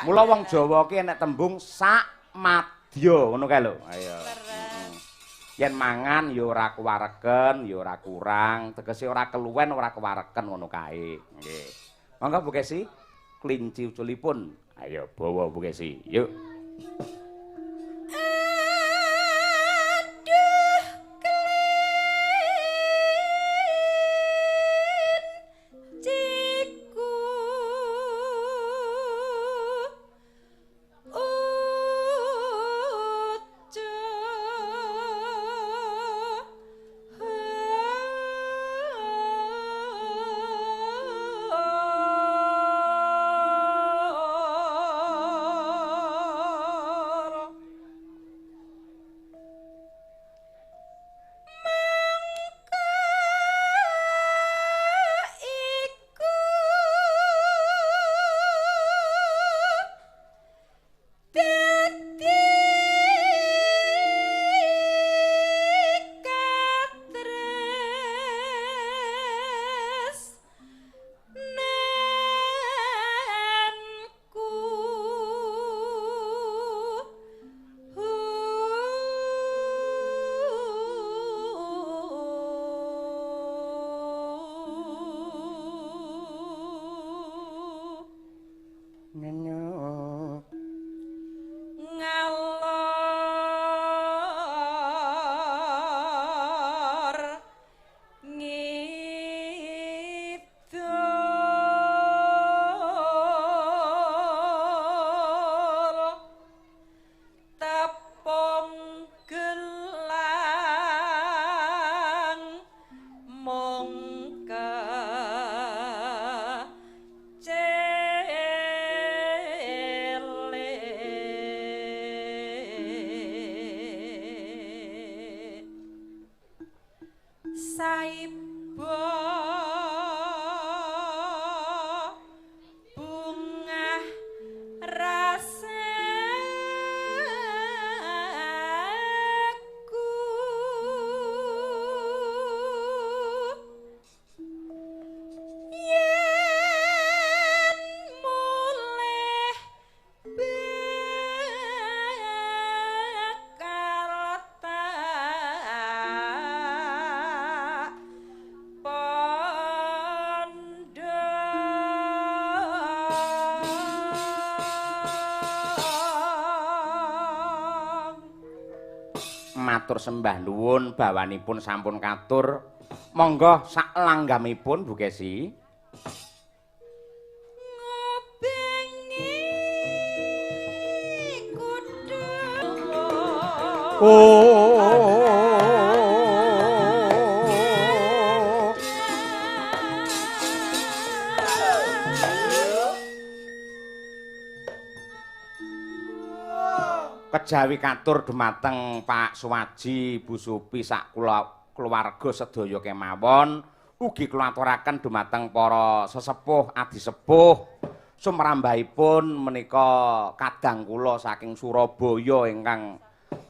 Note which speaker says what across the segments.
Speaker 1: Mula wong Jawa ki nek tembung sak madya ngono kae lho. Ayo. Yen mangan ya ora kuwaregen, ya ora kurang, tegese ora keluwen, ora kewaregen ngono kae. Nggih. Monggo Bu Kesi, kelinci uculipun. Ayo bawa Bu Kesi. Yuk. Matur sembah nuwun bawanipun sampun katur. Monggo sak langgamipun Bu Kesi. Kejawi katur dumateng Pak Suwaji, Bu Supi sak keluarga sedaya kemawon, ugi kula aturaken dumateng para sesepuh, adi sepuh sumrambahipun menika kadang kula saking Surabaya ingkang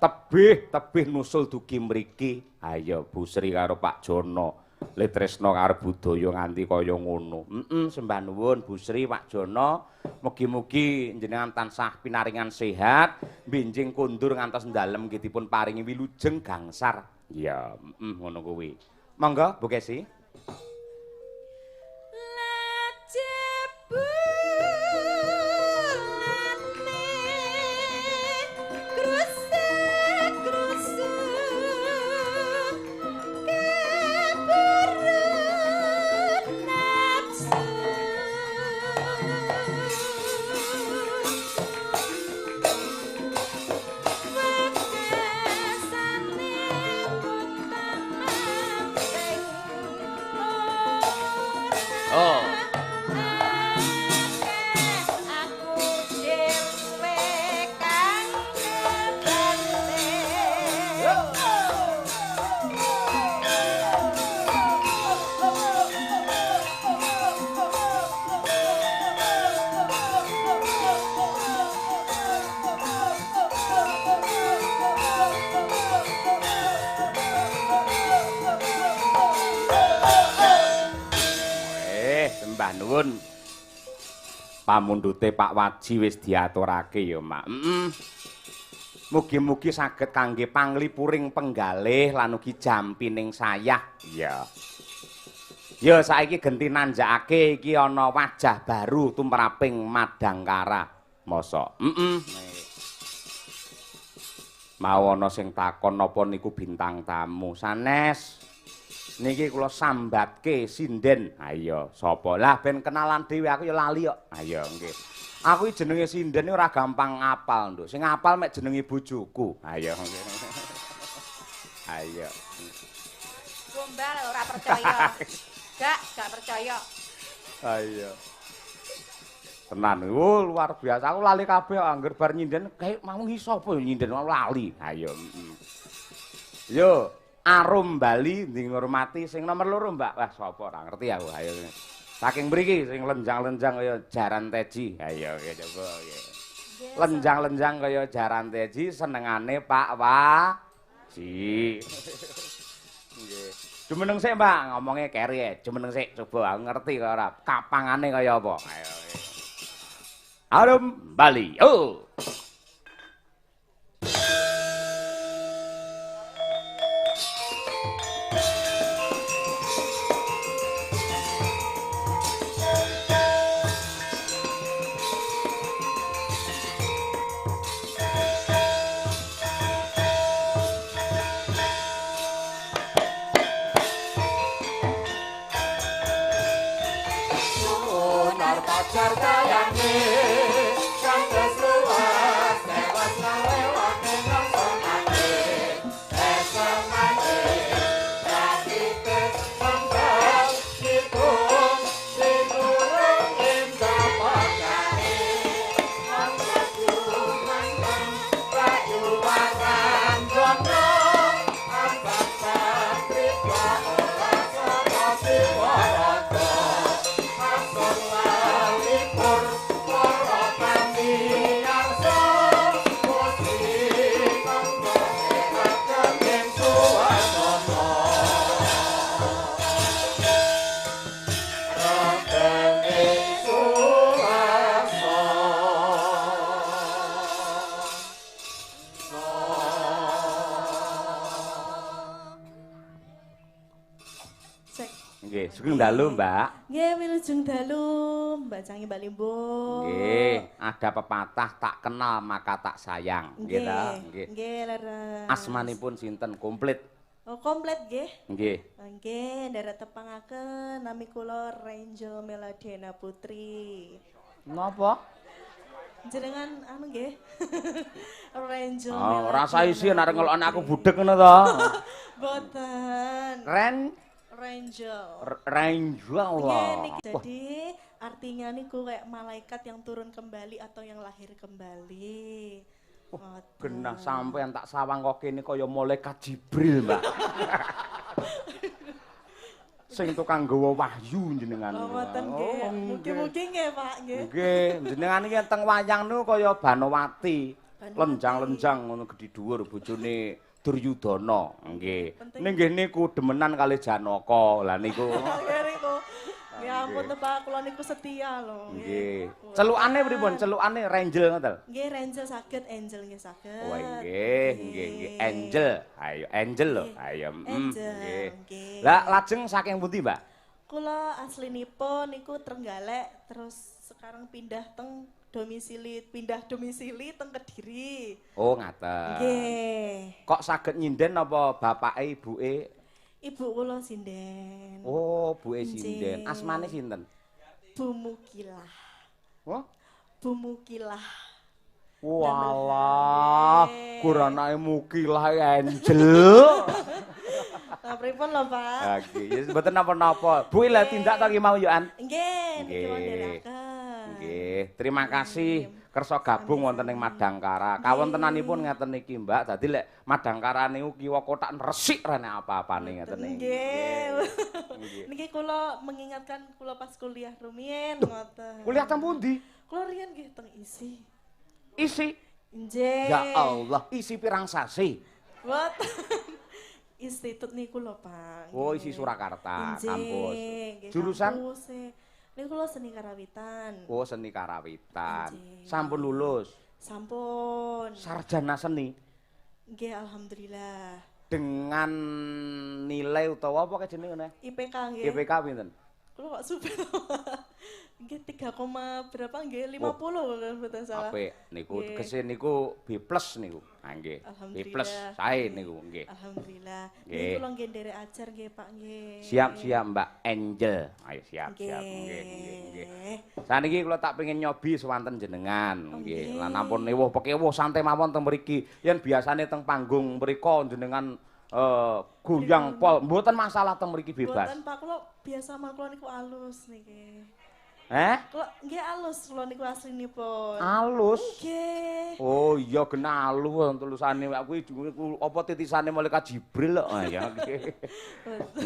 Speaker 1: tebih nusul dugi mriki. Ayo Bu Sri karo Pak Jono, le tresna karo budaya nganti kaya ngono. Sembah nuwun Bu Sri, Pak Jono. Mugi-mugi njenengan tansah pinaringan sehat, benjing kundur ngantos dalem nggih dipun paringi wilujeng gangsar. Ya, ngono kuwi. Monggo Bu Kesi. pamundhute Pak Waji wis diaturake ya, Mak. Mugi-mugi saged kangge panglipuring penggalih lan ugi jampining sayah. Iya. Ya saiki genti nanjakake iki ana wajah baru tumraping Madangkara. Mosok. Mau ana sing takon napa niku bintang tamu. Sanes. Niki kula sambatke sinden. Ha iya, sapa? Lah ben kenalan dhewe aku ya lali kok. Ha iya, nggih. Aku iki jenenge sinden ora gampang ngapal, Nduk. Sing ngapal mek jenenge bojoku. Ha iya, nggih. Ha iya.
Speaker 2: Gombal ora percaya. Gak percaya.
Speaker 1: Ha iya. Tenan. Oh, luar biasa. Aku lali kabeh angger bar nyinden kayak mau iso apa ya nyinden lali. Ha iya. Yo, Arum Bali ngurmati sing nomor 2, Mbak. Wah, sapa ora ngerti aku. Ayo. Saking mriki sing lenjang-lenjang kaya jaran teji. Ayo coba nggih. Lenjang-lenjang kaya jaran teji senengane Pak Waji. Nggih. Jumeneng sik, Mbak, ngomongnya keri ya. Jumeneng sik, coba aku ngerti kaya ora. Kapangane kaya apa. Ayo. Arum Bali. Oh.
Speaker 3: Pacar kayange kang wis luas tewas lewat nang sonate esemane dadi kesempatan ditung diturung ing kapakane angkatku mantang rayu waran jono ambak satrika ora sapa siwarata
Speaker 1: Nggih, sugeng dalu, Mbak.
Speaker 4: Nggih, wilujeng dalu, Mbak Cangi Mbak Limbo.
Speaker 1: Nggih, ada pepatah tak kenal maka tak sayang. Nggih ta? Nggih.
Speaker 4: Nggih, leres.
Speaker 1: Asmanipun sinten komplit?
Speaker 4: Oh, komplit nggih.
Speaker 1: Nggih.
Speaker 4: Nggih, ndarat tepangaken nami kula Renjo Meladiana Putri.
Speaker 1: Napa?
Speaker 4: Jenengan anu nggih. Renjo
Speaker 1: Oh,
Speaker 4: Meladiana.
Speaker 1: rasa isi nek ngelokne aku budhek ngono to.
Speaker 4: Boten. Renjo.
Speaker 1: Renjo
Speaker 4: Nggih,
Speaker 1: Allah.
Speaker 4: jadi artinya niku kayak malaikat yang turun kembali atau yang lahir kembali.
Speaker 1: Genah sampean tak sawang kok kene kaya malaikat Jibril, Mbak. Sing tukang nggawa wahyu jenengan.
Speaker 4: Oh, ngoten nggih. Mugi-mugi nggih, Pak, nggih.
Speaker 1: Nggih, jenengan iki teng wayang niku kaya Banowati. Lenjang-lenjang ngono gedhi dhuwur bojone Duryudana. Nggih. Ning nggih niku demenan kali Janaka. Lah niku.
Speaker 4: Nggih niku. Ya ampun to Pak, kula niku setia lho.
Speaker 1: Nggih. Celukane pripun? Celukane Ranger ngoten.
Speaker 4: Nggih, Ranger saged, Angel nggih saged.
Speaker 1: Oh nggih. Angel. Ayo Angel lho. Ayo.
Speaker 4: Angel.
Speaker 1: Nggih. Lah lajeng saking pundi, Mbak?
Speaker 4: Kula aslinipun niku Trenggalek terus sekarang pindah domisili teng Kediri.
Speaker 1: Oh, ngaten.
Speaker 4: Nggih.
Speaker 1: Kok saged nyinden apa bapake ibuke?
Speaker 4: Ibu kula sinden.
Speaker 1: Oh, buke
Speaker 4: Nggih.
Speaker 1: sinden. Asmane sinten?
Speaker 4: Bu Mukilah.
Speaker 1: Wah.
Speaker 4: Bu Mukilah.
Speaker 1: Walah, guranake Mukilah Angel.
Speaker 4: Lah pripun lho, Pak?
Speaker 1: Ha nggih, ya mboten napa-napa. Bu lah tindak ta ki mau yo an.
Speaker 4: Nggih, niki
Speaker 1: Nggih.
Speaker 4: wonderaken.
Speaker 1: Nggih, terima kasih kersa gabung wonten ing Madangkara. Kawontenanipun ngeten iki, Mbak. Dadi lek Madangkara niku kiwa kotak resik rene apa-apane ngeten iki.
Speaker 4: Nggih. Niki kula mengingatkan kula pas kuliah rumiyin ngoten.
Speaker 1: Kuliah teng pundi?
Speaker 4: Kula riyen nggih teng isi.
Speaker 1: Isi.
Speaker 4: Nggih.
Speaker 1: Ya Allah, isi pirang sasi.
Speaker 4: Boten. Institut niku lho, Pak.
Speaker 1: Oh, isi Surakarta,
Speaker 4: Nggih,
Speaker 1: kampus.
Speaker 4: nggih,
Speaker 1: Jurusan?
Speaker 4: kampus, Niku kula seni karawitan.
Speaker 1: Oh, seni karawitan.
Speaker 4: Nggih.
Speaker 1: Sampun lulus.
Speaker 4: Sampun.
Speaker 1: Sarjana seni
Speaker 4: Nggih, alhamdulillah.
Speaker 1: dengan nilai utawa apa jenenge ngene?
Speaker 4: IPK nggih.
Speaker 1: IPK pinten?
Speaker 4: Kula kok supel. Nggih 3, berapa nggih? 50 kalau mboten salah.
Speaker 1: Apik niku
Speaker 4: Nggih.
Speaker 1: tegese niku B+ niku. Ha nggih. B+
Speaker 4: Alhamdulillah.
Speaker 1: sae niku nggih.
Speaker 4: Alhamdulillah.
Speaker 1: Nggih.
Speaker 4: Nggih kula nggih nderek ajar nggih Pak nggih.
Speaker 1: Siap Mbak Angel. Ayo siap
Speaker 4: Nggih.
Speaker 1: nggih. Saniki kula tak pengen nyobi sewanten jenengan nggih.
Speaker 4: nggih.
Speaker 1: Lan ampun ewuh pekewuh santai mawon teng mriki. Yen biasane teng panggung mriko jenengan goyang pol, mboten masalah teng mriki bebas.
Speaker 4: Mboten Pak kula biasa mah kula niku alus niki.
Speaker 1: Kula
Speaker 4: Nggih alus kula niku aslinipun.
Speaker 1: alus.
Speaker 4: Nggih.
Speaker 1: Oh iya kena alu tulisane kuwi apa titisane malaikat Jibril kok. Ah ya nggih.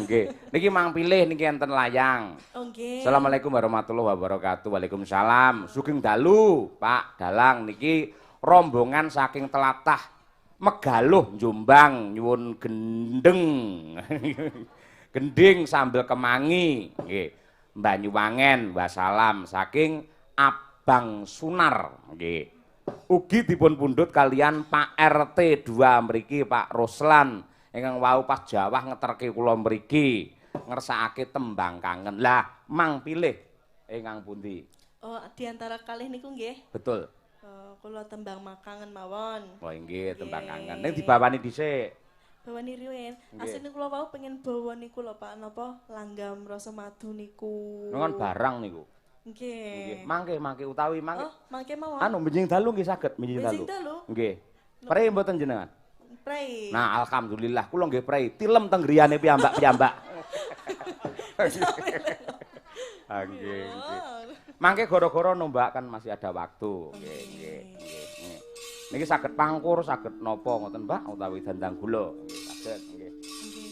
Speaker 1: Nggih. Niki mang pilih niki enten layang.
Speaker 4: Oh nggih.
Speaker 1: Assalamualaikum warahmatullahi wabarakatuh. Waalaikumsalam. Sugeng dalu, Pak Dalang niki rombongan saking telatah Megaluh Jombang nyuwun gendeng. Gending sambil kemangi nggih. Banyuwangen wassalam saking Abang Sunar nggih. Ugi dipun pundhut kalian Pak RT 2 mriki Pak Ruslan ingkang wau pas Jawah ngeterke kula mriki ngersakake tembang kangen. Lah mang pilih ingkang pundi?
Speaker 4: Oh di antara kalih niku nggih.
Speaker 1: Betul.
Speaker 4: Kula tembang makangen mawon.
Speaker 1: Oh nggih tembang kangen.
Speaker 4: Nggih.
Speaker 1: Ning dibawani dhisik.
Speaker 4: Bawani riyen.
Speaker 1: Nggih.
Speaker 4: Asline kula wau pengen bawa niku lho Pak napa langgam rasa madu niku.
Speaker 1: Ngon barang niku.
Speaker 4: Nggih.
Speaker 1: Nggih. Mangke utawi mangke.
Speaker 4: Oh, mangke mawon.
Speaker 1: Anu benjing dalu nggih saged benjing dalu.
Speaker 4: Benjing dalu?
Speaker 1: Nggih. Pre mboten jenengan?
Speaker 4: Prei.
Speaker 1: Nah, alhamdulillah kula nggih prei. Tilem teng griyane piyambak-piyambak. Ah nggih, nggih. Mangke gara-gara nombak kan masih ada waktu. Nggih, nggih, nggih. Niki saged pangkur, saged napa ngoten, Mbak, utawi dandang gula. Nggih, saged, nggih.
Speaker 4: Nggih.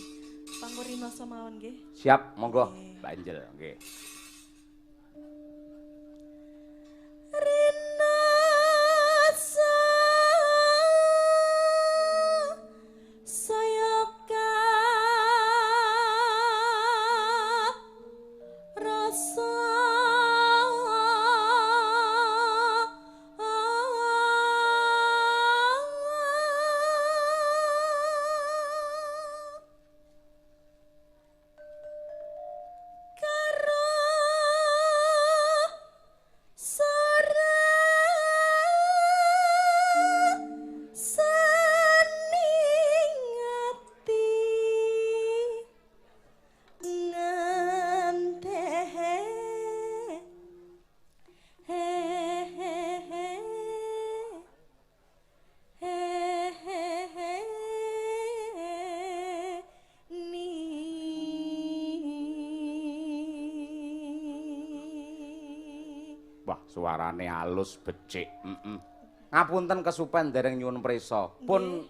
Speaker 4: Pangurina samawon nggih.
Speaker 1: Siap, monggo,
Speaker 4: Nggih.
Speaker 1: Mbak Angel, nggih.
Speaker 4: Rina sayoka rasa karo sore sening ati ngante
Speaker 1: Wah, suarane halus becik. Ngapunten kesupen dereng nyuwun prisa. Pun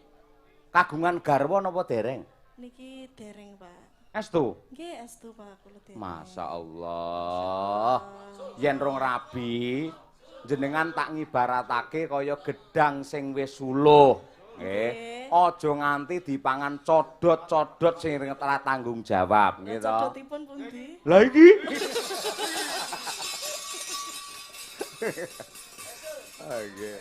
Speaker 1: kagungan garwa napa dereng?
Speaker 4: Niki dereng, Pak.
Speaker 1: Estu.
Speaker 4: Nggih, estu Pak kula dereng.
Speaker 1: Masya Allah. Yen rong rabi jenengan tak ngibaratake kaya gedang sing wis suluh. Nggih. Aja nganti dipangan codot-codot sing ora tanggung jawab, nggih to.
Speaker 4: Codotipun pundi?
Speaker 1: Lah iki. Nggih.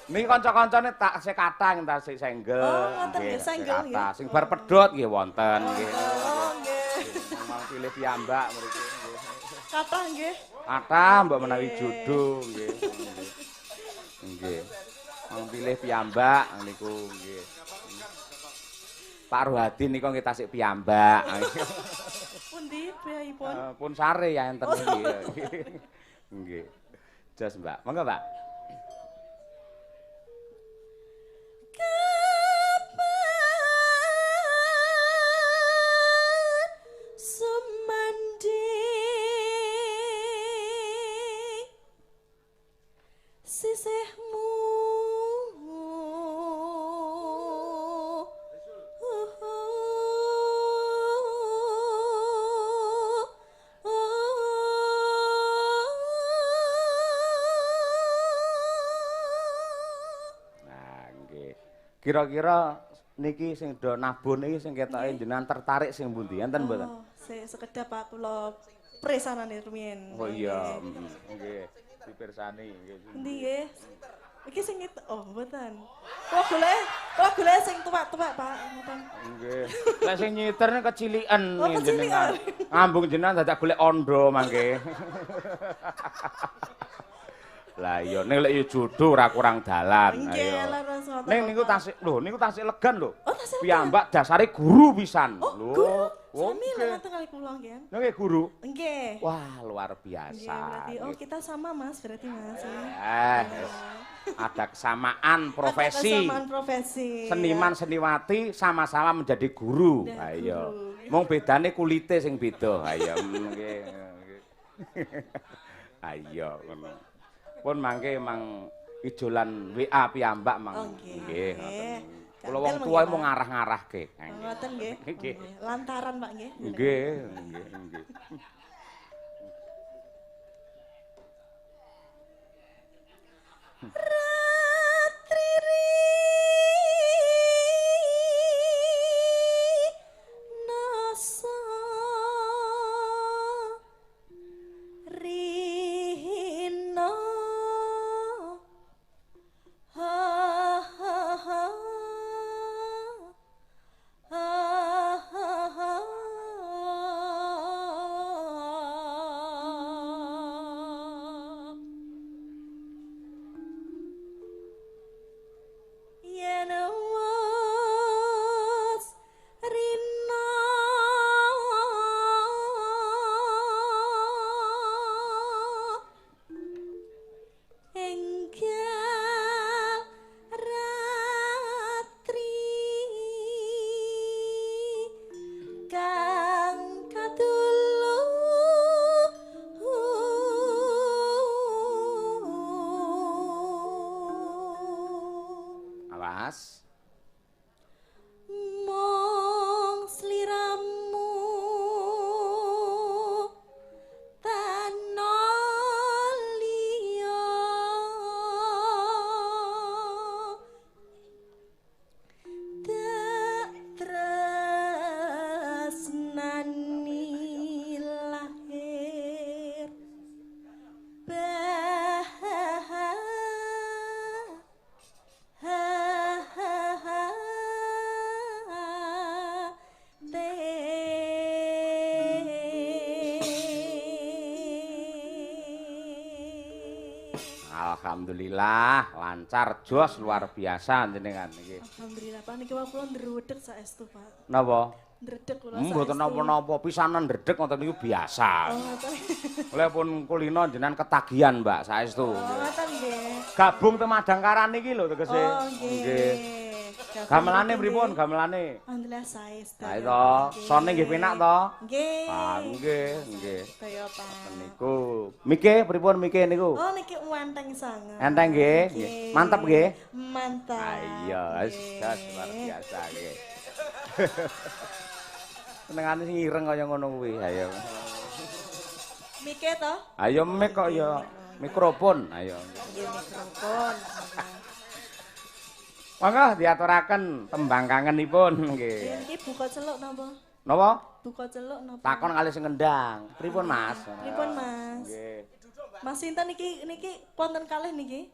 Speaker 1: Niki kanca-kancane tak sik kathah entar sik senggel.
Speaker 4: Oh, ngoten nggih,
Speaker 1: Nggih,
Speaker 4: senggel
Speaker 1: sik kathah.
Speaker 4: nggih.
Speaker 1: Sing bar pedhot nggih wonten nggih.
Speaker 4: Oh, nggih.
Speaker 1: Mang pilih piyambak mriki nggih.
Speaker 4: Kathah nggih.
Speaker 1: Kathah mbok menawi jodoh nggih. Nggih. Mang pilih piyambak niku nggih. Pak Rohadi nika nggih tasik piyambak.
Speaker 4: Pundi biayipun?
Speaker 1: Pun sare ya enten iki. Nggih. Jos, Mbak. Monggo, Mbak.
Speaker 4: Kapan sumandi sisihmu
Speaker 1: Nah, nggih. Kira-kira niki sing do nabun iki sing ketoke jenengan tertarik sing pundi? Enten mboten?
Speaker 4: Oh, sekedap Pak kula surprise anane rumiyin.
Speaker 1: Oh iya, nggih. Dipirsani nggih.
Speaker 4: Endi nggih? Iki sing mboten. Kula golek sing tuwak-tuwak, Pak. Ngoten.
Speaker 1: Nggih. Lek sing nyiterne keciliken
Speaker 4: Oh, keciliken.
Speaker 1: Ngambung jenengan dadak golek ondo mangke. Lah iya ning lek yo jodoh ora kurang dalan.
Speaker 4: Nggih,
Speaker 1: Ayo.
Speaker 4: leres ngoten.
Speaker 1: Ning niku tasik niku tasik legan lho.
Speaker 4: Oh, tasik legan.
Speaker 1: Piyambak dasare guru pisan.
Speaker 4: Oh,
Speaker 1: Lho.
Speaker 4: guru.
Speaker 1: Oh,
Speaker 4: Sami
Speaker 1: nggih.
Speaker 4: ngoten kali kula nggih.
Speaker 1: Nggih guru.
Speaker 4: Nggih.
Speaker 1: Wah, luar
Speaker 4: Nggih,
Speaker 1: biasa.
Speaker 4: berarti kita sama Mas, berarti Mas.
Speaker 1: Ada kesamaan profesi.
Speaker 4: Ada kesamaan profesi.
Speaker 1: Seniman seniwati sama-sama menjadi guru.
Speaker 4: Nah,
Speaker 1: Ayo.
Speaker 4: guru.
Speaker 1: Mung bedane kulite sing beda. Ayo nggih. Ayo ngono. Pun mangke emang ijolan WA piyambak mang.
Speaker 4: Oh, nggih.
Speaker 1: Nggih, ngoten. Kula
Speaker 4: Gantel
Speaker 1: wong
Speaker 4: mangke,
Speaker 1: tuwa
Speaker 4: Pak.
Speaker 1: mau ngarah-ngarahke.
Speaker 4: Ngoten nggih.
Speaker 1: Nggih.
Speaker 4: Lantaran Pak nggih.
Speaker 1: Nggih, nggih.
Speaker 4: Ratriri nasa rina ha ha ha ha ha yen was rina enggal ratri kang kadulu
Speaker 1: Awas.
Speaker 4: mong sliramu tanoliya tak tresnani lahir
Speaker 1: Alhamdulillah lancar jos luar biasa jenengan iki.
Speaker 4: Alhamdulillah Pak niki wae kula ndredeg saestu Pak.
Speaker 1: Napa?
Speaker 4: Ndredeg kula
Speaker 1: Mboten napa-napa pisanan ndredeg ngoten niku biasa.
Speaker 4: Oh ngoten.
Speaker 1: Oleh pun kulino jenengan ketagihan, Mbak, saestu.
Speaker 4: Oh ngoten nggih.
Speaker 1: Gabung te Madangkaran iki lho tegese.
Speaker 4: Oh nggih.
Speaker 1: Gamelane pripun gamelane?
Speaker 4: Alhamdulillah saestu.
Speaker 1: Ha to, sone nggih penak to?
Speaker 4: Nggih.
Speaker 1: Ah, nggih, nggih.
Speaker 4: Kaya Pak.
Speaker 1: Niku. Mike pripun mike niku?
Speaker 4: Oh niki enteng sangat.
Speaker 1: Enteng nggih, nggih. Mantep nggih.
Speaker 4: Mantap.
Speaker 1: Ayo, wis luar biasa nggih. Senengane sing ireng kaya ngono kuwi, ayo.
Speaker 4: Mike to?
Speaker 1: Ayo mik kok ya. Mikrofon, ayo.
Speaker 4: Nggih mikrofon.
Speaker 1: Monggo diaturaken tembang kangenipun nggih.
Speaker 4: Niki buka celuk napa?
Speaker 1: Napa?
Speaker 4: Buka celuk napa?
Speaker 1: Takon kali sing ngendang. Pripun, Mas?
Speaker 4: Pripun Mas?
Speaker 1: Nggih.
Speaker 4: Mas Sinten niki wonten kalih niki.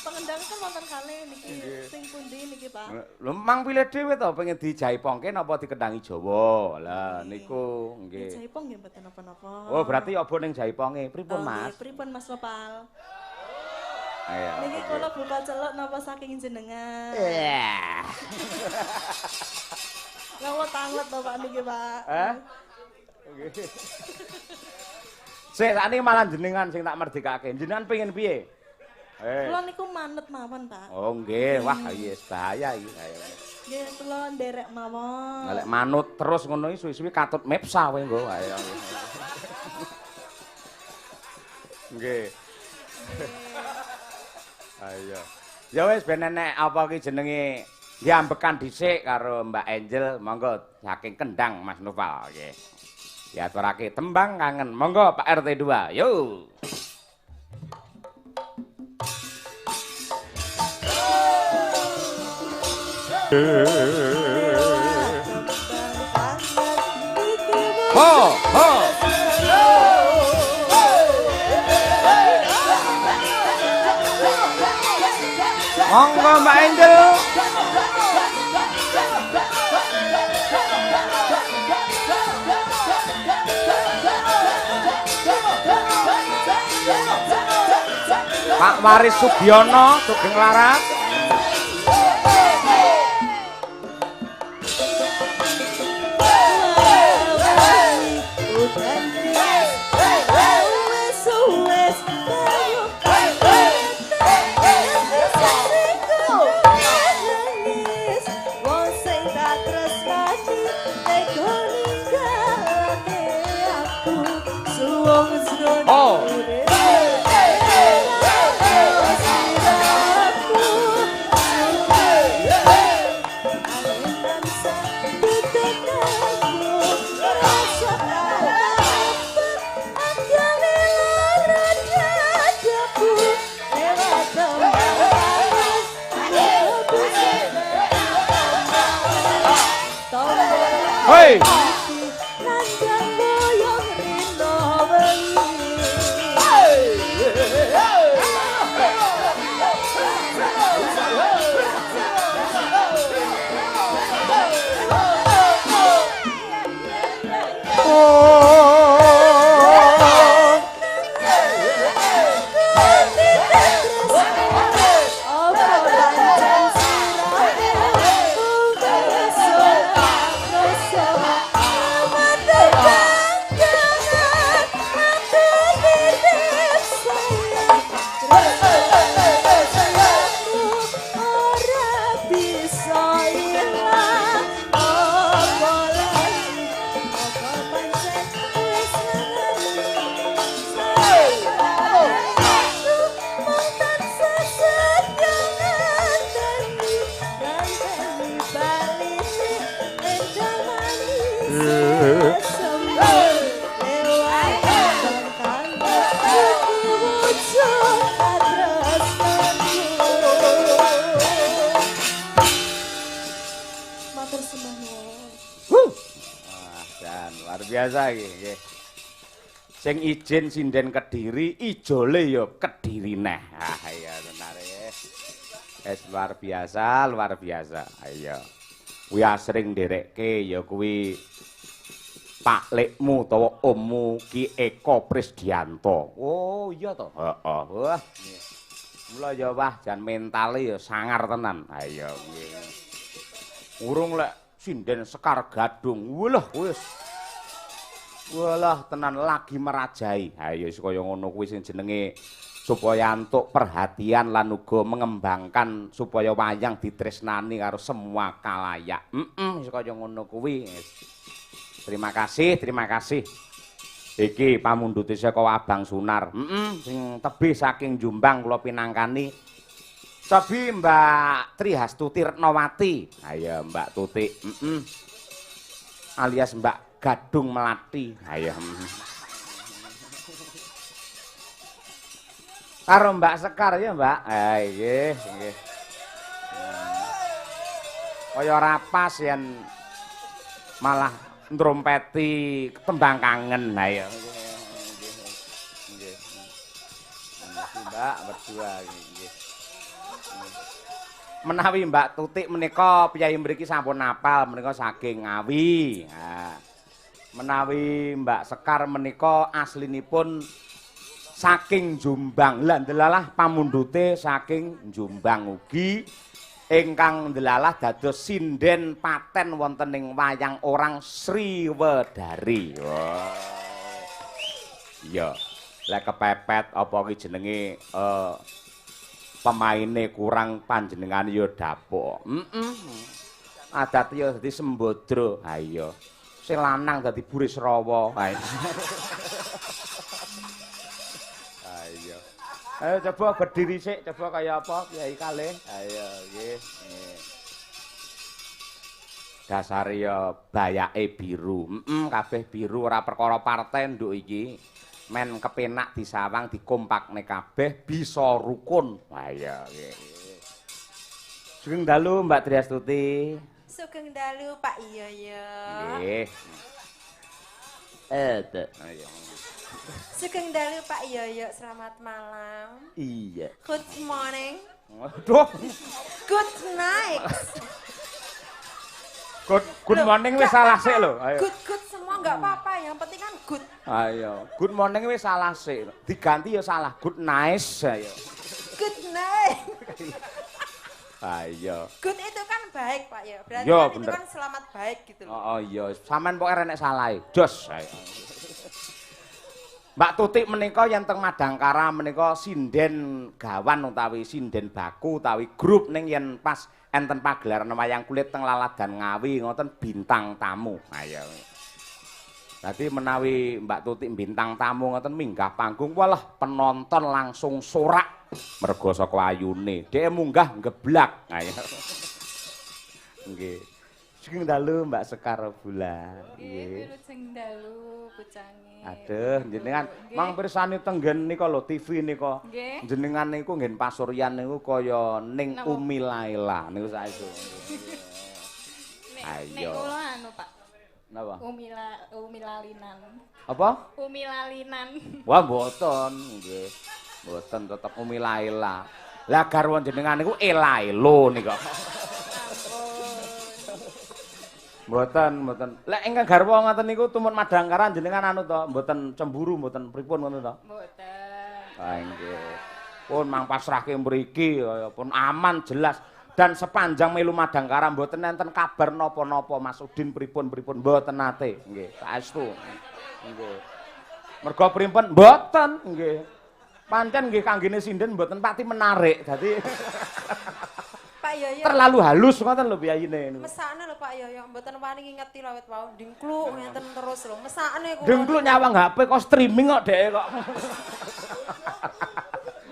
Speaker 4: Pengendang kan wonten kalih niki. Sing pundi niki, Pak?
Speaker 1: Lho mang pilih dhewe to pengen dijaipongke napa dikendangi Jawa. Lah niku nggih.
Speaker 4: Jaipong nggih mboten napa-napa.
Speaker 1: Oh, berarti aba ning jaiponge.
Speaker 4: Oh,
Speaker 1: Pripun,
Speaker 4: nggih.
Speaker 1: Mas?
Speaker 4: Pripun Mas Nopal?
Speaker 1: Ayo.
Speaker 4: Niki kula buka celuk napa saking jenengan?
Speaker 1: Iya.
Speaker 4: Ngawa tanglet to Pak niki, Pak.
Speaker 1: Nggih. Sik sakniki malah jenengan sing tak merdekake. Jenengan pengen piye?
Speaker 4: Kula niku manut mawon, Pak.
Speaker 1: Oh nggih, wah yes bahaya iki. Ayo.
Speaker 4: Nggih, kula nderek mawon.
Speaker 1: Nek manut terus ngono iki suwi-suwi katut mepsa kowe nggo. Ayo. Nggih. Ayo. Ya wis ben enek apa ki jenenge diambekan dhisik karo Mbak Angel, monggo saking Kendang Mas Noval nggih. Diaturake tembang kangen. Monggo Pak RT 2. Yo.
Speaker 4: Iki
Speaker 1: ho ho. Monggo Mbak Angel. Pak Waris Sugiono, Sugeng Laras. Oh. Hei. Biasa iki. Sing izin sinden Kediri, ijole ya Kediri neh. Ah iya benar ya. Luar biasa, luar biasa. Ayo. Kuwi asring nderekke ya kuwi Pak Lekmu utawa ommu Ki Eko Prisdianto. Oh iya to? Heeh. Wah. Mula ya wah jan mentale ya sangar tenan. Ayo nggih. Urung lek sinden Sekar Gadung. Walah wis walah tenan lagi merajai. Ayo kaya ngono kuwi sing jenenge supaya entuk perhatian lan uga mengembangkan supaya wayang ditresnani karo semua kalayak. Wis kaya ngono kuwi. Terima kasih, terima kasih. Iki pamundhute saka Abang Sunar. Sing tebih saking Jombang kula pinangkani. Cobi Mbak Trihastuti Retnawati. Ayo Mbak Tutik. Alias Mbak Gadung Melati. Ayo. Karo Mbak Sekar ya, Mbak. Nggih, nggih. Kaya rapas yen malah ndrompeti tembang kangen. Ayo. Nggih. Mbak berdua nggih. Menawi Mbak Tutik menika piyai mriki sampun apal menika saking Ngawi. Nah. Menawi Mbak Sekar menika aslinipun saking Jombang. Lah ndelalah pamundhute saking Jombang ugi ingkang ndelalah dados sinden paten wonten ing wayang orang Sriwedari. Wah. Iya. Lek kepepet apa ki jenenge pemaine kurang panjenengan ya dapuk. Adat ya dadi sembodra. Ha iya. Sing lanang dadi Burisrawa. Ayo. Ayo coba berdiri sik, coba kaya apa Kyai kalih. Ayo nggih. Dasar ya bayake biru. Kabeh biru ora perkara partai nduk iki. Men kepenak disawang dikompakne kabeh bisa rukun. Ayo nggih. Sugeng dalu Mbak Triastuti.
Speaker 2: Sugeng dalu Pak Yoyo.
Speaker 1: Nggih. Ayo.
Speaker 2: Sugeng dalu Pak Yoyo, selamat malam.
Speaker 1: Iya.
Speaker 2: Good morning.
Speaker 1: Waduh.
Speaker 2: Good night.
Speaker 1: Good morning wis salah sik lho. Ayo.
Speaker 2: Good semua nggak apa-apa, yang penting kan good.
Speaker 1: Ayo. Good morning wis salah sik. Diganti ya salah. Good nice. Ayo.
Speaker 2: Good night.
Speaker 1: Ayo.
Speaker 2: Good itu kan baik Pak ya. Berarti
Speaker 1: Yo,
Speaker 2: kan itu
Speaker 1: bener.
Speaker 2: kan selamat baik gitu loh.
Speaker 1: Oh iya, sampean pokoke renek salahe. Jos. Ayo. Mbak Tutik menika yen teng Madangkara menika sinden gawan utawi sinden baku utawi grup ning yen pas enten pagelaran wayang kulit teng Laladan Ngawi ngoten bintang tamu. Ayo. Dadi menawi Mbak Tutik bintang tamu ngoten minggah panggung walah penonton langsung sorak mergo saka ayune. Dhek munggah geblak. Ayo. Nggih. Sing dalu Mbak Sekar Bulan.
Speaker 5: Nggih, wilujeng dalu pucange.
Speaker 1: Aduh, jenengan mang pirsani tenggen nika lho TV nika.
Speaker 5: Nggih.
Speaker 1: Jenengan niku nggen pasuryan niku kaya ning
Speaker 5: Napa?
Speaker 1: Umi Laila niku saestu.
Speaker 5: Nek
Speaker 1: Ayo.
Speaker 5: kula anu, Pak.
Speaker 1: Napa?
Speaker 5: Umilalinan.
Speaker 1: Apa?
Speaker 5: Umilalinan.
Speaker 1: Wah, mboten nggih. Mboten tetep Umi Laila. Lah garwa jenengan niku Elailo nika. Mboten. Lek ingkang garwa ngoten niku tumun Madangkara jenengan anu to, mboten cemburu, mboten pripun ngoten to?
Speaker 5: Mboten.
Speaker 1: Ah nggih. Pun mang pasrahke mriki kaya pun aman jelas dan sepanjang melu Madangkara mboten enten kabar napa-napa Mas Udin pripun mboten nate nggih saestu. Nggih. Mergo pripun mboten nggih. Pancen nggih kanggene sinden mboten pati menarik dadi
Speaker 2: Pak Yoyo.
Speaker 1: terlalu halus ngoten lho piyayine niku.
Speaker 2: Mesakne lho Pak Yoyo, mboten wani ngingeti lawet wau, dingkluk ngenten terus lho. Mesakne kula.
Speaker 1: Dengkluk nyawang HP kok streaming kok dhek kok.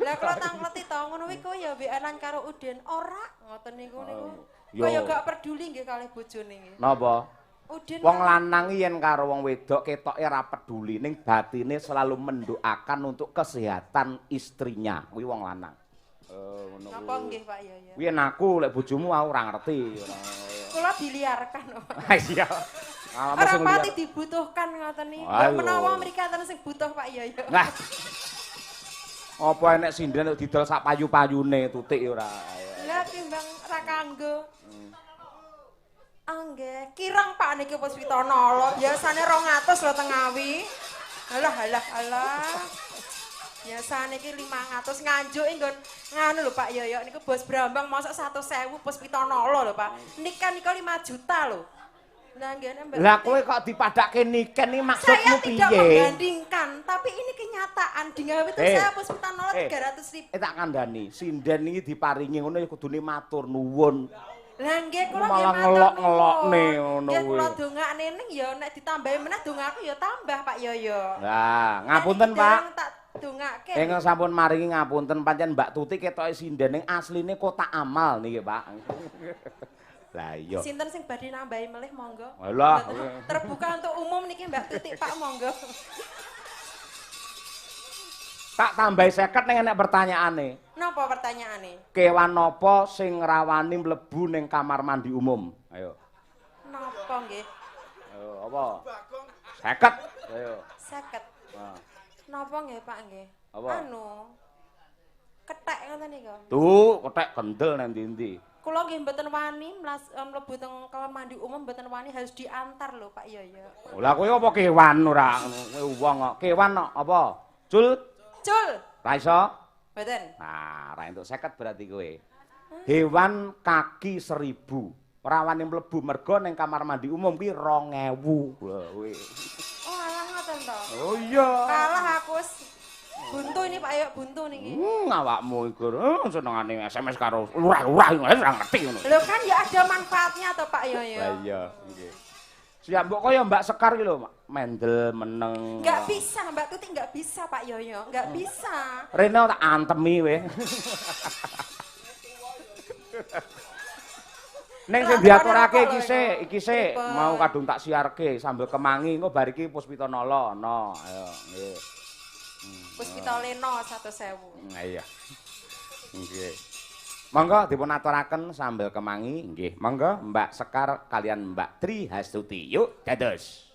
Speaker 2: Lah kula tangkleti to ngono kuwi kok ya mbekan karo Udin. Ora ngoten niku niku.
Speaker 1: yo.
Speaker 2: Kaya gak peduli nggih kalih bojone nggih.
Speaker 1: Napa?
Speaker 2: Udin
Speaker 1: Wong lanang yen karo wong wedok ketoke ora peduli ning batine selalu mendoakan untuk kesehatan istrinya. Kuwi wong lanang. Ngono kuwi.
Speaker 2: napa nggih Pak Yoyo?
Speaker 1: Yen aku lek bojomu aku ora ngerti.
Speaker 2: Kula diliarkan.
Speaker 1: Ha iya.
Speaker 2: Ora pati dibutuhkan ngoten niku.
Speaker 1: Ayo.
Speaker 2: Menawa mriki enten sing butuh Pak Yoyo.
Speaker 1: Nah. Apa enek sinden nek didol sak payu-payune tutik ora.
Speaker 2: Lah timbang ra kanggo. Nggih, kirang Pak niki Puspitana lho. Biasane 200 lho teng Ngawi. Alah. Biasane iki 500 nganjuk nggon nganu lho Pak Yoyo niku Bos Brambang mosok 100.000 Puspitana lho Pak. Niken niku 5 juta lho. Lah nggih Mbak.
Speaker 1: Lah kowe kok dipadake niken iki maksudmu
Speaker 2: Saya tidak
Speaker 1: piye?
Speaker 2: membandingkan, tapi ini kenyataan. Di Ngawi itu saya Puspitana 300.000.
Speaker 1: Tak kandhani, sinden iki diparingi ngono ya kudune matur nuwun.
Speaker 2: Lah nggih kula
Speaker 1: Malah
Speaker 2: nggih
Speaker 1: ngelok-ngelokne ngono
Speaker 2: Nggih
Speaker 1: kuwi.
Speaker 2: kula dongakne ning ya nek ditambahi meneh dongaku ya tambah Pak Yoyo.
Speaker 1: Lah, ngapunten Pak.
Speaker 2: Tak dongake.
Speaker 1: Ingkang sampun maringi ngapunten pancen Mbak Tuti ketoke sinden ning asline kotak amal niki Pak. Lah iya.
Speaker 2: Sinten sing badhe nambahi melih monggo.
Speaker 1: Alah.
Speaker 2: Terbuka untuk umum niki Mbak Tutik Pak monggo.
Speaker 1: Tak tambahi 50 ning enek pertanyaane.
Speaker 2: Napa pertanyaane?
Speaker 1: Kewan napa sing ngrawani mlebu ning kamar mandi umum? Ayo.
Speaker 2: Napa nggih?
Speaker 1: Ayo, apa? 50. Ayo.
Speaker 2: 50.
Speaker 1: Nah.
Speaker 2: Napa nggih Pak nggih?
Speaker 1: Apa?
Speaker 2: Anu. Kethek ngoten niku.
Speaker 1: Tuh, kethek kendel nang ndi-ndi.
Speaker 2: Kula nggih mboten wani mlebu teng kamar mandi umum mboten wani harus diantar lho Pak Yoyo.
Speaker 1: Lah kowe apa kewan ora? Kowe wong kok. Kewan kok apa? Cul?
Speaker 2: Cul.
Speaker 1: Ra iso?
Speaker 2: Mboten.
Speaker 1: Nah, ra entuk 50 berarti kowe. Hewan kaki 1000. Ora wani mlebu mergo ning kamar mandi umum ki 2000. Lha kowe.
Speaker 2: Oh alah ngoten to.
Speaker 1: Oh iya.
Speaker 2: Kalah aku wis buntu ini Pak Yoyo buntu niki.
Speaker 1: Awakmu iku senengane SMS karo lurah-lurah ora ngerti ngono.
Speaker 2: Lho kan ya ada manfaatnya to Pak Yoyo.
Speaker 1: Lah iya, nggih. Siap mbok kaya Mbak Sekar iki lho, mendel meneng.
Speaker 2: Enggak bisa Mbak Tuti enggak bisa Pak Yoyo, enggak bisa.
Speaker 1: Rene tak antemi kowe. Ning sing diaturake iki sik mau kadung tak siarke sambil kemangi engko bar iki Puspitana ana. Ayo, nggih.
Speaker 2: Puspitoleno 100.000.
Speaker 1: Iya. Nggih. Monggo dipun aturaken sambil kemangi nggih. Monggo Mbak Sekar kalian Mbak Tri Hastuti. Yuk dados.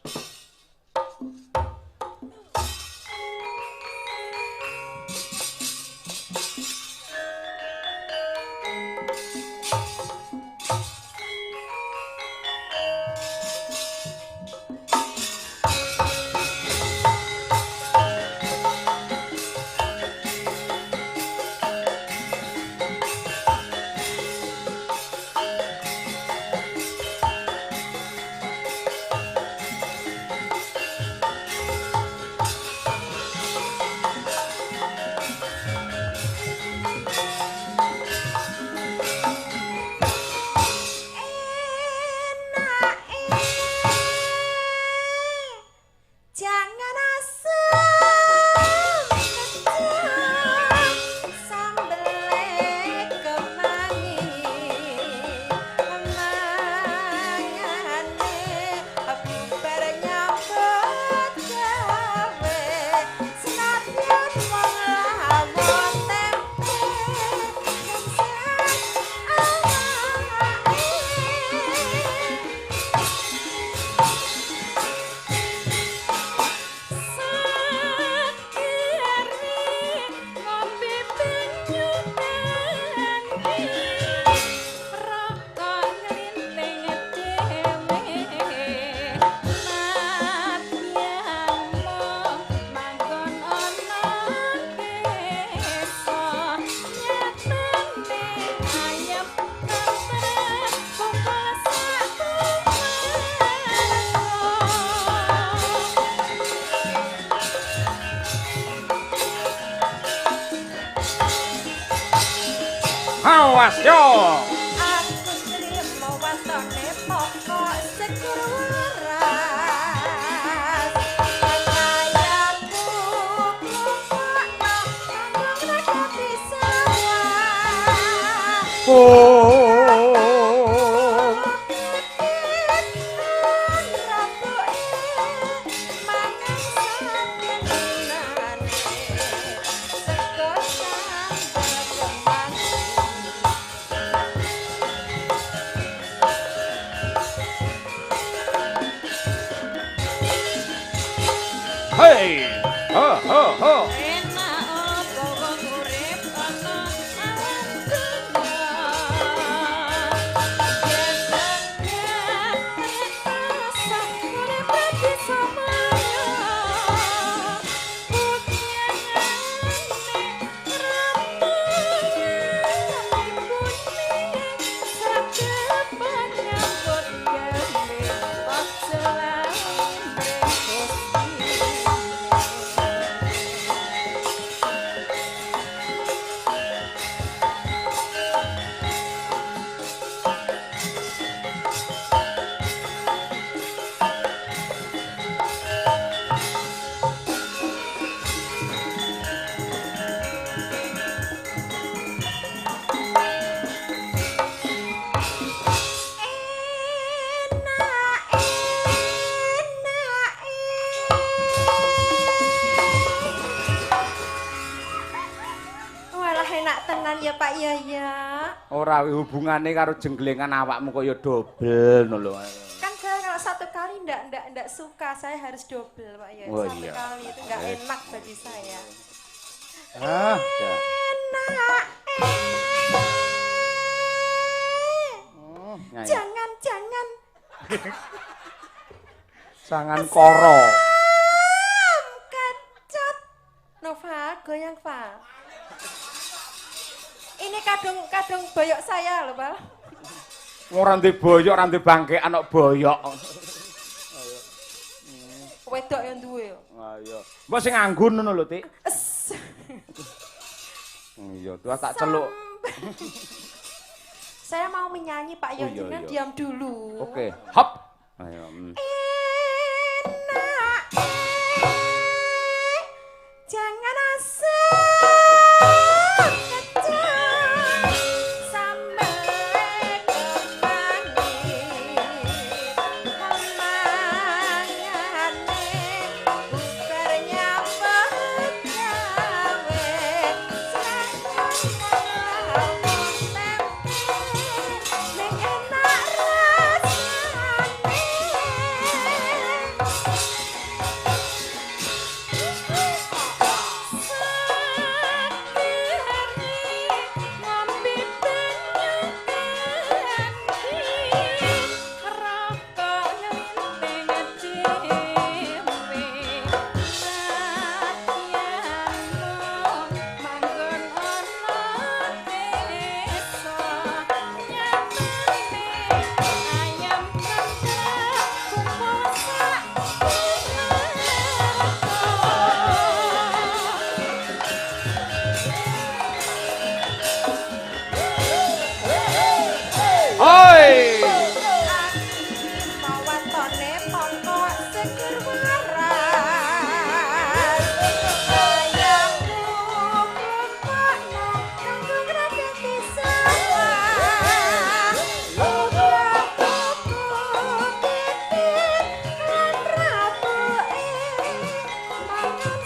Speaker 1: Awas yo.
Speaker 2: Aku trimo watone pokok sekur waras. Kayaku klupakno ngomong rada bisa.
Speaker 1: Hey, ho ho ho.
Speaker 5: Enak apa wong urip ana awan
Speaker 2: tenan ya Pak Yaya.
Speaker 1: Ora hubungane karo jenggelengan awakmu kaya dobel ngono lho.
Speaker 2: Kan saya kalau satu kali ndak suka, saya harus double Pak Yaya.
Speaker 1: Oh,
Speaker 2: satu
Speaker 1: iya.
Speaker 2: kali itu nggak enak bagi saya.
Speaker 1: Ah, ya.
Speaker 2: Enak.
Speaker 1: Nyai.
Speaker 2: Jangan.
Speaker 1: Sangan koro.
Speaker 2: Kecut. Nova, goyang Val. Ini kadung boyok saya loh, Val.
Speaker 1: Ora ndek boyok, ora ndek bangke anak boyok.
Speaker 2: Wedok yang duwe.
Speaker 1: Ayo. Mbok sing anggun ngono lho, Tik.
Speaker 2: Es.
Speaker 1: Iya, tuh tak celuk.
Speaker 2: Saya mau menyanyi Pak
Speaker 1: Oh,
Speaker 2: Yojinan,
Speaker 1: iya.
Speaker 2: diam dulu.
Speaker 1: Oke, hop. Ayo.
Speaker 2: Enak. Jangan asal kecut sampai kembangin kemangane bukarnya pegawai sekarang ning enak
Speaker 1: Oi!
Speaker 2: mawatone pokok seger waras ayamku klupakno kanggo ngragati sawah uga-uga titik lan rapuke mangan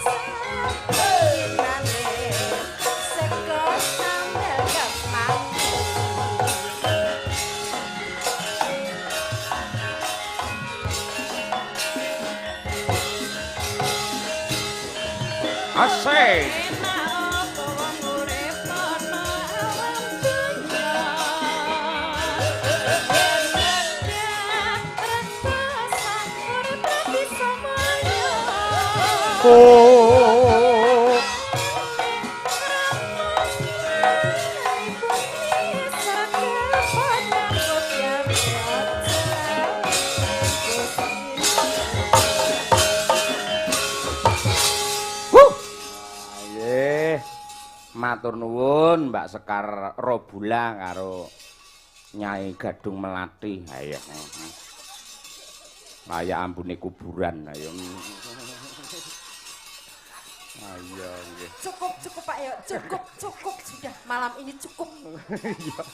Speaker 2: sakinane sego sambel kemang.
Speaker 1: Asik. Oh. Matur nuwun Mbak Sekar Robula karo Nyai Gadung Melati. Ayo. Kaya ampune kuburan ayo. Ayo nggih.
Speaker 2: Cukup Pak Yoyo, cukup sudah malam ini cukup.
Speaker 1: Iya.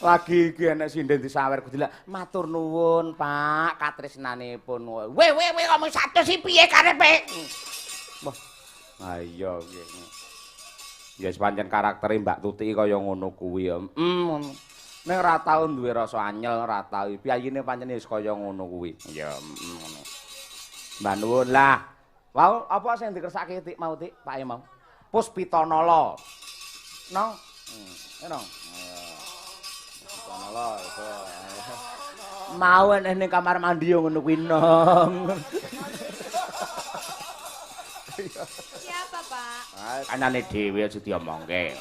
Speaker 1: Lagi iki enek sinden disawer kudu matur nuwun Pak katresnanipun. Weh ngomong satu sih piye karepe? Wah. Ayo nggih. Ya sepancen karaktere Mbak Tuti kaya ngono kuwi ya. Nek ora tau duwe rasa anyel, ora tau piyayine pancen wis kaya ngono kuwi. Ya ngono. Mbak nuwun lah. Wau apa sing dikersake Tik mau Tik, Pak mau. Puspitanala. Nong. Nong. Puspitanala iso. Mau ning kamar mandi yo ngono kuwi nong.
Speaker 5: Siapa, Pak?
Speaker 1: Kanane dhewe aja diomongke.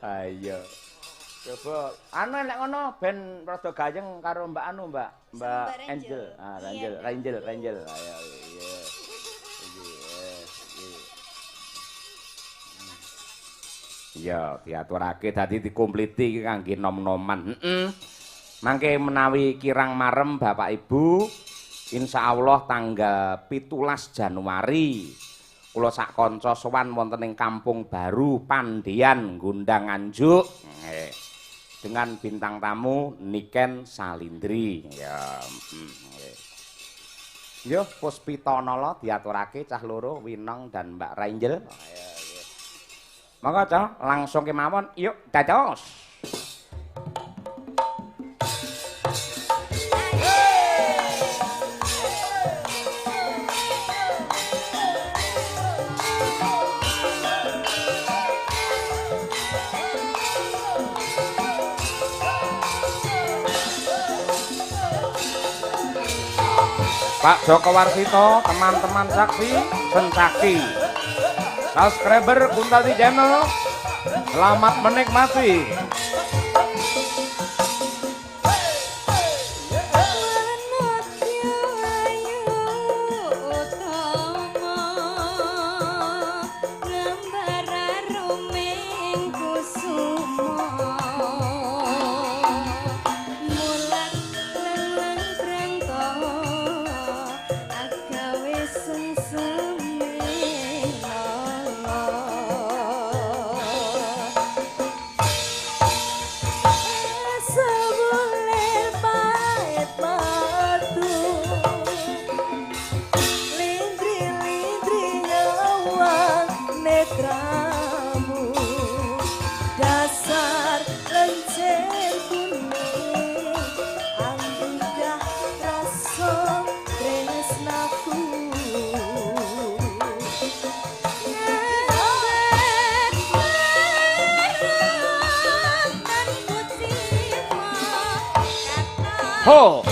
Speaker 1: Ayo. Coba nek ngono ben rada gayeng karo Mbak Mbak Angel. Ah, Ranger. Ayo iya. Iya, diaturake dadi dikompleti iki kangge nom-noman. Mangke menawi kirang marem Bapak Ibu insyaallah tanggal 17 Januari kula sak kanca sowan wonten ing Kampung Baru Pandean Gondang Nganjuk dengan bintang tamu Niken Salindri ya. Yo Puspitanala diaturake cah loro Winong dan Mbak Raingel. Monggo Cah langsung kemawon yuk dados. Pak Joko Warsito, teman-teman saksi, sencaki, subscriber Kuntati Channel, selamat menikmati. Ho!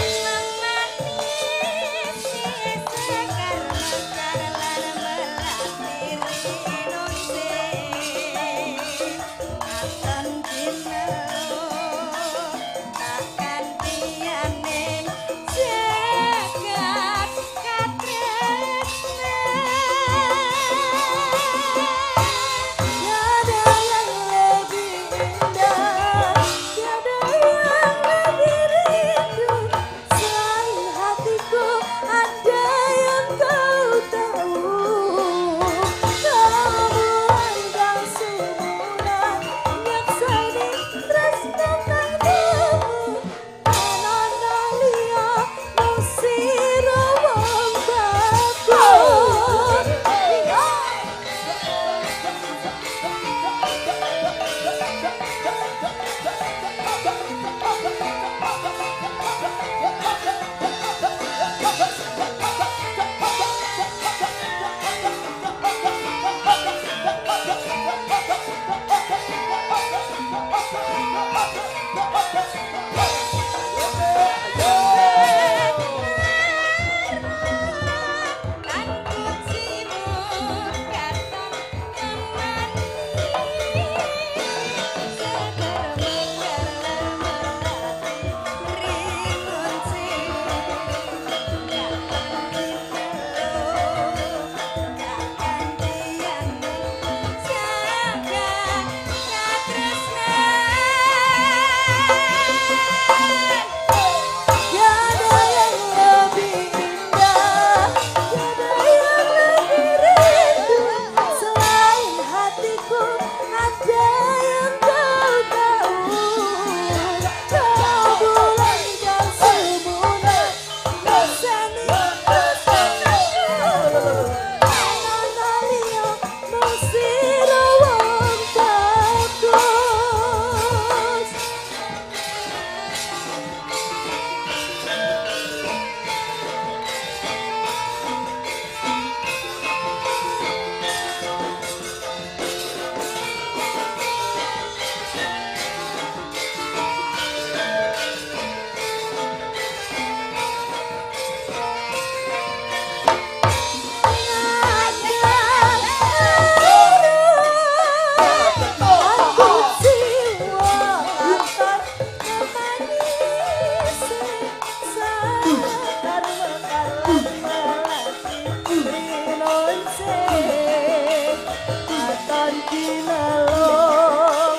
Speaker 4: akan dinelong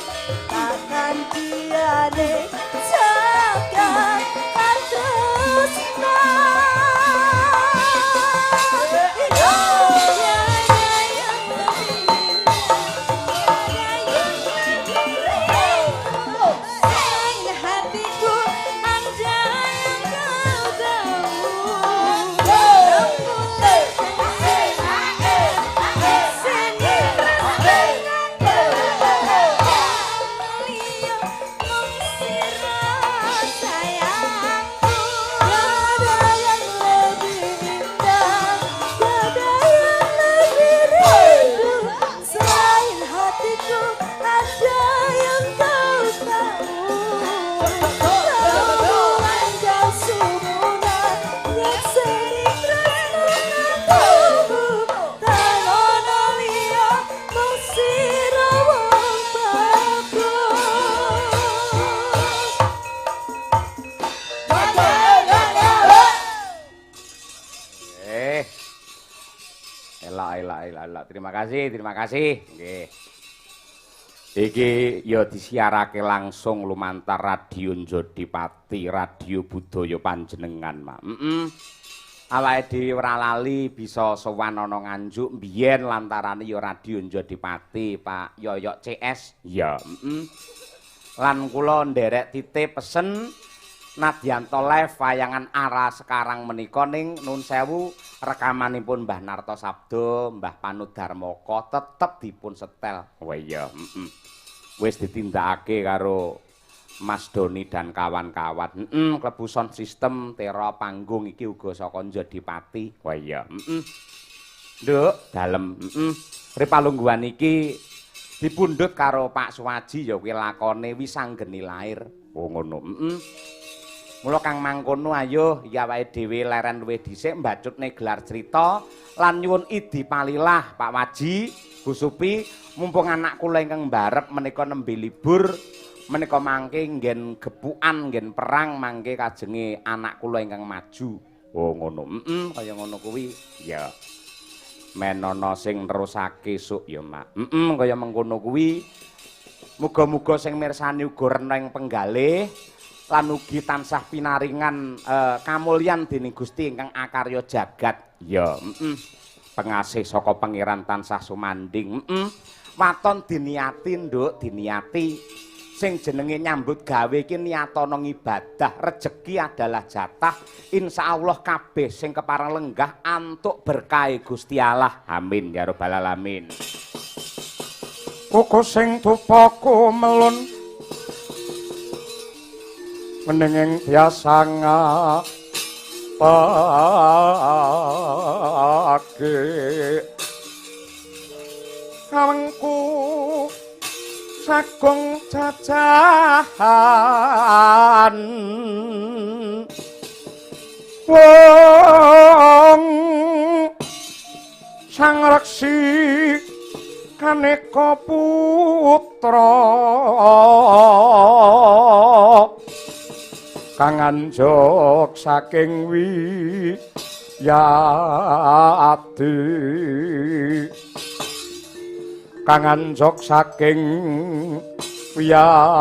Speaker 4: takkan diane jagat kadosna
Speaker 1: Terima kasih. Nggih. Iki ya disiarake langsung lumantar Radio Njodipati, Radio Budaya Panjenengan, Mak. Awake dhewe ora lali bisa sowan ana Nganjuk mbiyen lantarane ya Radio Njodipati, Pak Yoyok CS. Ya, Lan kula nderek titip pesen Nadyanto Live wayangan ara sekarang menika ning Nun Sewu rekamanipun Mbah Narto Sabdo, Mbah Panudarmaka tetep dipun setel. Wah iya, wis ditindakake karo Mas Doni dan kawan-kawan. Klebu sound system tera panggung iki uga saka Njodipati. Wah iya, Nduk, dalem. Ripalungguhan iki dipundhut karo Pak Suwaji ya kuwi lakone wisanggeni lair. Oh ngono. Mula kang mangkono ayo ya awake dhewe leren luwih dhisik mbacutne gelar crita lan nyuwun idi palilah Pak Waji, Bu Supi, mumpung anak kula ingkang mbarep menika nembe libur menika mangke nggen gepukan nggen perang mangke kajenge anak kula ingkang maju. Oh ngono. Kaya ngono kuwi ya. Men ana sing nerusake sok ya, Mak. Kaya mengkono kuwi. Muga-muga sing mirsani uga reneng penggalih lan ugi tansah pinaringan kamulyan dening Gusti ingkang akarya jagat. Ya, pengasih saka pangeran tansah sumanding. Waton diniati, Nduk, diniati. Sing jenenge nyambut gawe iki niatana ngibadah, rejeki adalah jatah. Insyaallah kabeh sing kepareng lenggah antuk berkah Gusti Allah. Amin ya rabbal alamin. Koko sing tupaku melun menenging biasa ngapake kawengku sagung jajahan wong sang reksi kaneka putra kang anjok saking wiyadi kang anjok saking wiyadi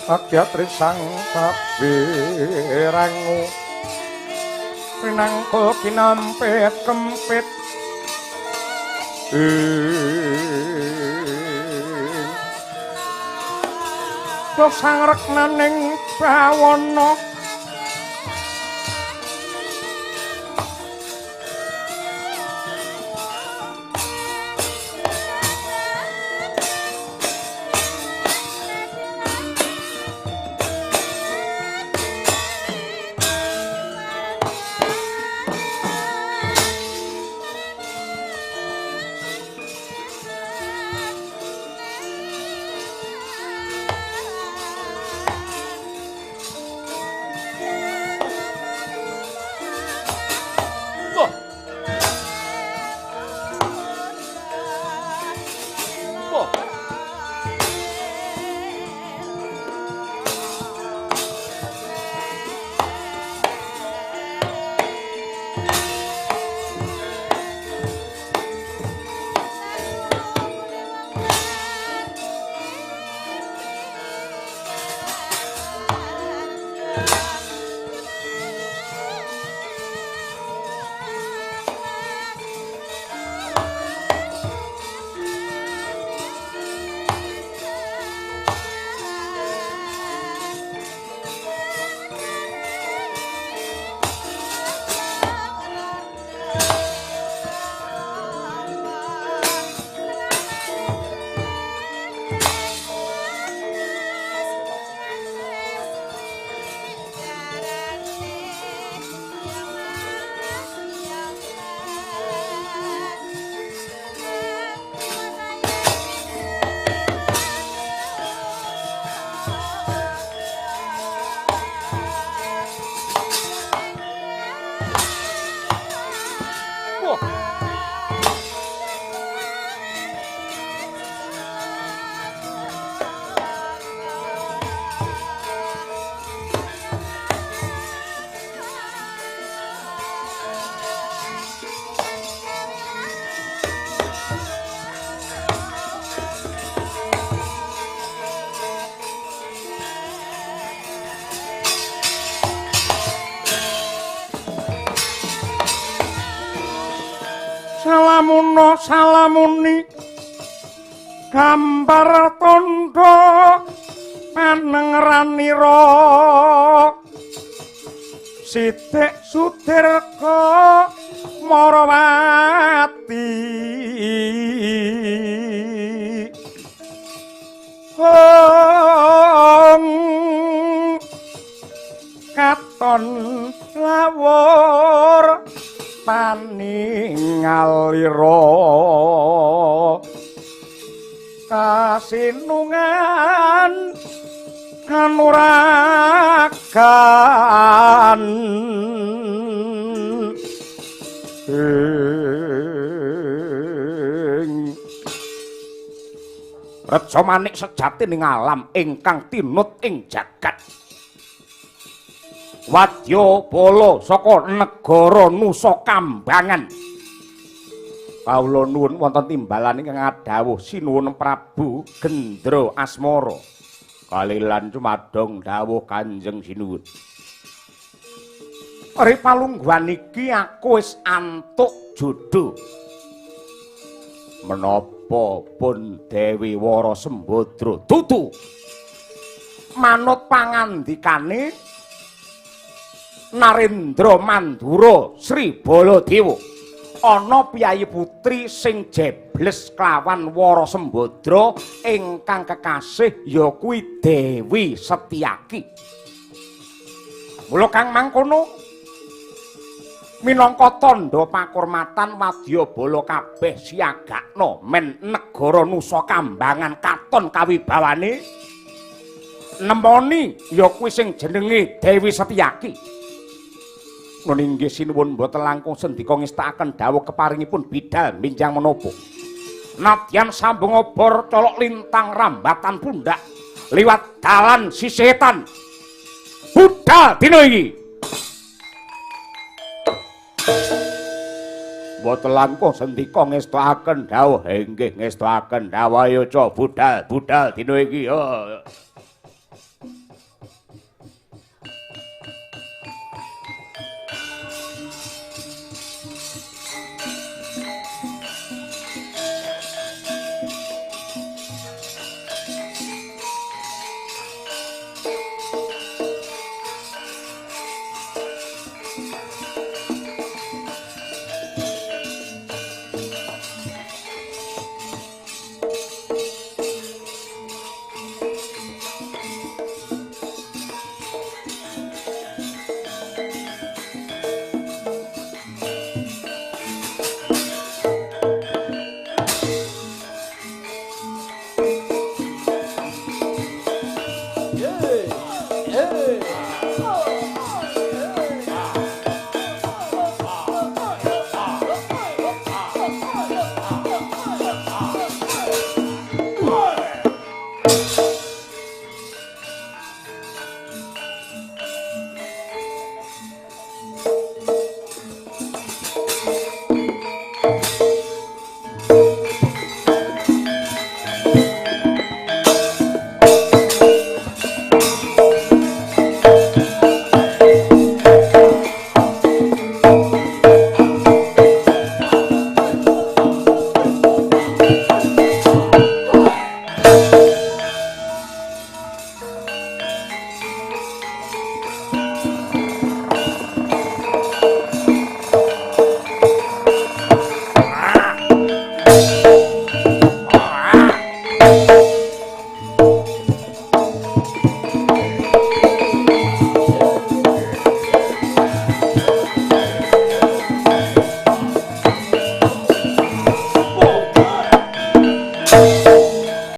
Speaker 1: Akyat risang kabirangu Pinangkul kinampit kempit Dosang reknaning bawana Salamuno salamuni gambar tondo panengranira Sidik Sudirga Marawati katon lawur paningalira kasinungan kanuragan Reja Manik sejati ning alam ingkang tinut ing jagat Wadyabala saka negara Nusa Kambangan. Kawula nuwun wonten timbalan ingkang adhawuh sinuwun Prabu Gendra Asmara. Kalilan cumadong dawuh Kanjeng Sinuwun. Ri palungguhan iki aku wis antuk jodho. Menapa pun Dewi Wara Sembadra dudu manut pangandikane Narendra Mandura Sri Baladewa ana piyayi putri sing jebles kelawan Wara Sembadra ingkang kekasih ya kuwi Dewi Setyaki. Mula kang mangkono minangka tandha pakurmatan wadyabala kabeh siagakna men negara Nusa Kambangan katon kawibawane nemoni ya kuwi sing jenenge Dewi Setyaki. Meninggih sinuwun boten langkung sendika ngestakaken dawuh keparingipun bidal minjang menapa. Nadyan sambung obor colok lintang rambatan pundak liwat dalan sisetan. Budal dina iki. Boten langkung sendika ngestakaken dawuh inggih ngestakaken dawuh ayo budal dina iki.